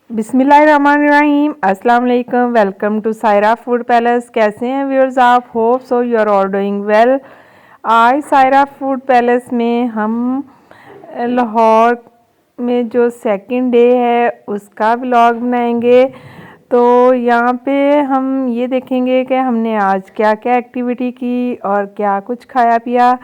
बिस्मिल्लाहिर्रहमानिर्रहीम। अस्सलाम वालेकुम। Welcome to Saira food palace. कैसे हैं व्यूअर्स आप? Hope so you are all doing well. आज सायरा फूड पैलेस में हम लाहौर में जो सेकंड डे है उसका व्लॉग बनाएंगे। तो यहाँ पे हम ये देखेंगे कि हमने आज क्या क्या एक्टिविटी की और क्या कुछ खाया पिया।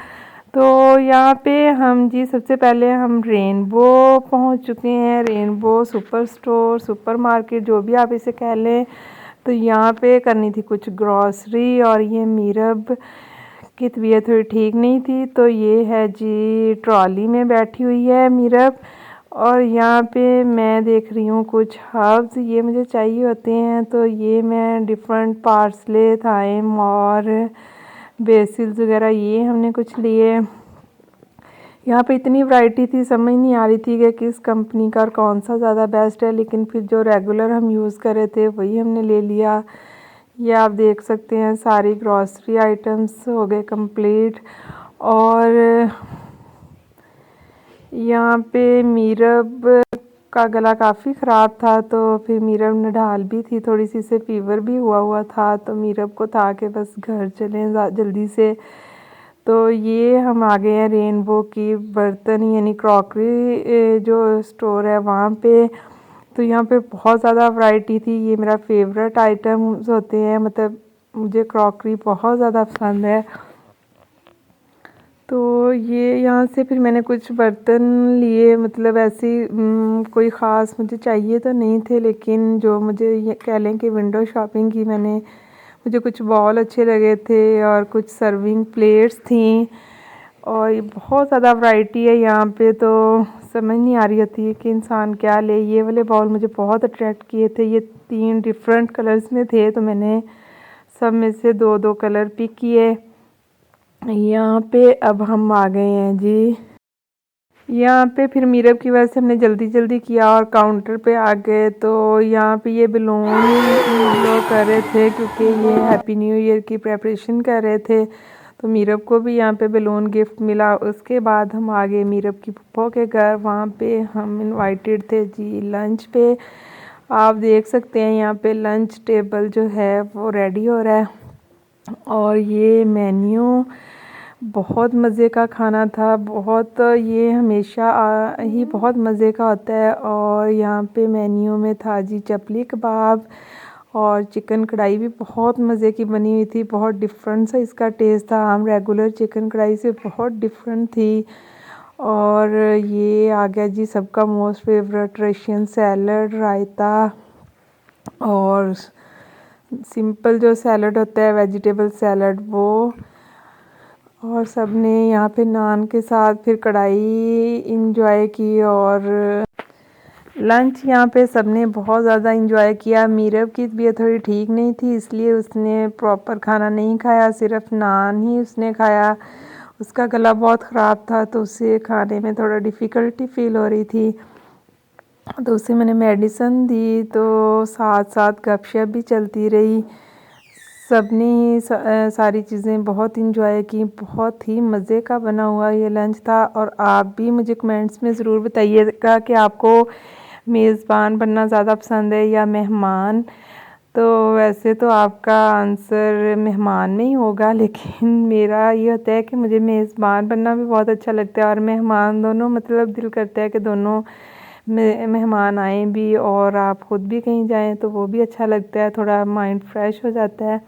तो यहाँ पे हम जी सबसे पहले हम रेनबो पहुँच चुके हैं। Rainbow super store, super market, जो भी आप इसे कह लें। तो यहाँ पे करनी थी कुछ ग्रॉसरी और ये मीरब की तबीयत थोड़ी ठीक नहीं थी, तो ये है जी ट्रॉली में बैठी हुई है मीरब। और यहाँ पे मैं देख रही हूँ कुछ हर्ब्स, ये मुझे चाहिए होते हैं, तो ये मैं डिफरेंट पार्सले, थाइम और बेसिल्स वगैरह ये हमने कुछ लिए। यहाँ पे इतनी वैरायटी थी, समझ नहीं आ रही थी कि किस कंपनी का और कौन सा ज़्यादा बेस्ट है, लेकिन फिर जो रेगुलर हम यूज़ कर रहे थे वही हमने ले लिया। ये आप देख सकते हैं सारी ग्रॉसरी आइटम्स हो गए कंप्लीट। और यहाँ पे मीरब का गला काफ़ी ख़राब था, तो फिर मीरब नडाल भी थी थोड़ी सी, से फीवर भी हुआ था, तो मीरब को था कि बस घर चलें जल्दी से। तो ये हम आ गए हैं रेनबो की बर्तन यानी क्रॉकरी जो स्टोर है वहाँ पे। तो यहाँ पे बहुत ज़्यादा वैरायटी थी। ये मेरा फेवरेट आइटम्स होते हैं, मतलब मुझे क्रॉकरी बहुत ज़्यादा पसंद है। तो ये यहाँ से फिर मैंने कुछ बर्तन लिए, मतलब ऐसी कोई ख़ास मुझे चाहिए तो नहीं थे, लेकिन जो मुझे ये कह लें कि विंडो शॉपिंग की मैंने, मुझे कुछ बॉल अच्छे लगे थे और कुछ सर्विंग प्लेट्स थी। और ये बहुत ज़्यादा वैरायटी है यहाँ पे, तो समझ नहीं आ रही थी कि इंसान क्या ले। ये वाले बॉल मुझे बहुत अट्रैक्ट किए थे, ये 3 डिफरेंट कलर्स में थे, तो मैंने सब में से 2-2 कलर पिक किए। यहाँ पे अब हम आ गए हैं जी, यहाँ पे फिर मीरब की वजह से हमने जल्दी जल्दी किया और काउंटर पे आ गए। तो यहाँ पे ये बलून ब्लो कर रहे थे क्योंकि ये हैप्पी न्यू ईयर की प्रेपरेशन कर रहे थे, तो मीरब को भी यहाँ पे बलून गिफ्ट मिला। उसके बाद हम आ गए मीरब की फूफो के घर, वहाँ पे हम इनवाइटेड थे जी लंच पे। आप देख सकते हैं यहाँ पे लंच टेबल जो है वो रेडी हो रहा है। और ये मेन्यू बहुत मज़े का खाना था, बहुत, ये हमेशा ही बहुत मज़े का होता है। और यहाँ पे मेन्यू में था जी चपली कबाब और चिकन कढ़ाई भी बहुत मज़े की बनी हुई थी, बहुत डिफरेंट सा इसका टेस्ट था। हम रेगुलर चिकन कढ़ाई से बहुत डिफरेंट थी। और ये आ गया जी सबका मोस्ट फेवरेट रशियन सैलड, रायता और सिंपल जो सैलड होता है वेजिटेबल सैलड वो। और सब ने यहाँ पे नान के साथ फिर कढ़ाई इंजॉय की। और लंच यहाँ पे सब ने बहुत ज़्यादा इंजॉय किया। मीरब की तबीयत थोड़ी ठीक नहीं थी, इसलिए उसने प्रॉपर खाना नहीं खाया, सिर्फ नान ही उसने खाया। उसका गला बहुत ख़राब था, तो उसे खाने में थोड़ा डिफ़िकल्टी फ़ील हो रही थी, तो उसे मैंने मेडिसिन दी। तो साथ साथ गपशप भी चलती रही। सब ने ही सारी चीज़ें बहुत इंजॉय की। बहुत ही मज़े का बना हुआ ये लंच था। और आप भी मुझे कमेंट्स में ज़रूर बताइएगा कि आपको मेज़बान बनना ज़्यादा पसंद है या मेहमान। तो वैसे तो आपका आंसर मेहमान में ही होगा, लेकिन मेरा ये होता है कि मुझे मेज़बान बनना भी बहुत अच्छा लगता है और मेहमान, दोनों, मतलब दिल करता है कि दोनों मेहमान आएँ भी और आप ख़ुद भी कहीं जाएं तो वो भी अच्छा लगता है, थोड़ा माइंड फ्रेश हो जाता है।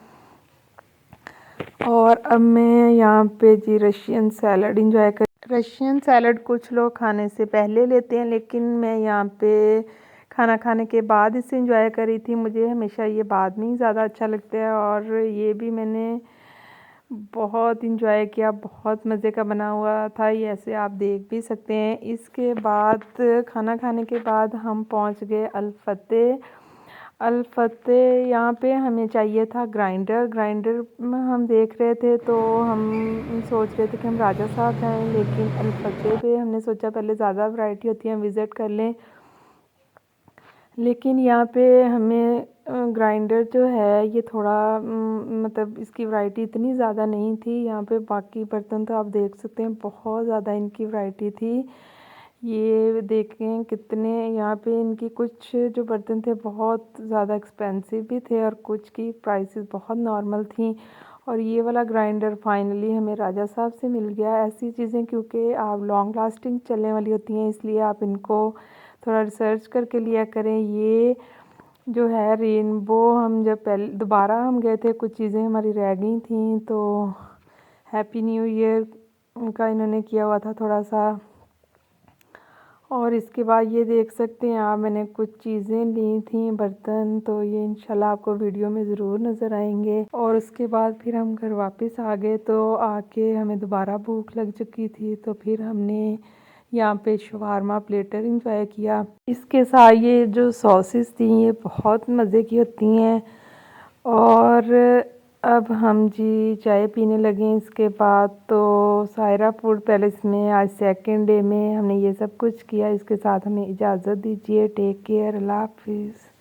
और अब मैं यहाँ पे जी रशियन सैलड इंजॉय कर, रशियन सैलड कुछ लोग खाने से पहले लेते हैं, लेकिन मैं यहाँ पे खाना खाने के बाद इसे इंजॉय कर रही थी। मुझे हमेशा ये बाद में ही ज़्यादा अच्छा लगता है। और ये भी मैंने बहुत इंजॉय किया, बहुत मज़े का बना हुआ था ये, ऐसे आप देख भी सकते हैं। इसके बाद खाना खाने के बाद हम पहुँच गए अल फतेह। यहाँ पे हमें चाहिए था ग्राइंडर में हम देख रहे थे, तो हम सोच रहे थे कि हम राजा साहब जाएं, लेकिन अल फतेह पे हमने सोचा पहले ज़्यादा वैरायटी होती है हम विज़िट कर लें। लेकिन यहाँ पे हमें ग्राइंडर जो है ये थोड़ा मतलब इसकी वैरायटी इतनी ज़्यादा नहीं थी। यहाँ पे बाकी बर्तन तो आप देख सकते हैं बहुत ज़्यादा इनकी वैरायटी थी। ये देखें कितने यहाँ पे इनकी कुछ जो बर्तन थे बहुत ज़्यादा एक्सपेंसिव भी थे और कुछ की प्राइसेस बहुत नॉर्मल थी। और ये वाला ग्राइंडर फाइनली हमें राजा साहब से मिल गया। ऐसी चीज़ें क्योंकि आप लॉन्ग लास्टिंग चलने वाली होती हैं, इसलिए आप इनको थोड़ा रिसर्च करके लिया करें। ये जो है रेनबो, हम जब पहले दोबारा हम गए थे, कुछ चीज़ें हमारी रह गई थी, तो हैप्पी न्यू ईयर का इन्होंने किया हुआ था थोड़ा सा। और इसके बाद ये देख सकते हैं आप, मैंने कुछ चीज़ें ली थी बर्तन, तो ये इंशाल्लाह आपको वीडियो में ज़रूर नज़र आएंगे। और उसके बाद फिर हम घर वापस आ गए, तो आके हमें दोबारा भूख लग चुकी थी, तो फिर हमने यहाँ पे शवारमा प्लेटर इंजॉय किया। इसके साथ ये जो सॉसेस थी ये बहुत मज़े की होती हैं। और अब हम जी चाय पीने लगे इसके बाद। तो सायरा फूड पैलेस में आज सेकंड डे में हमने ये सब कुछ किया। इसके साथ हमें इजाज़त दीजिए। टेक केयर, अल्लाह हाफिज़।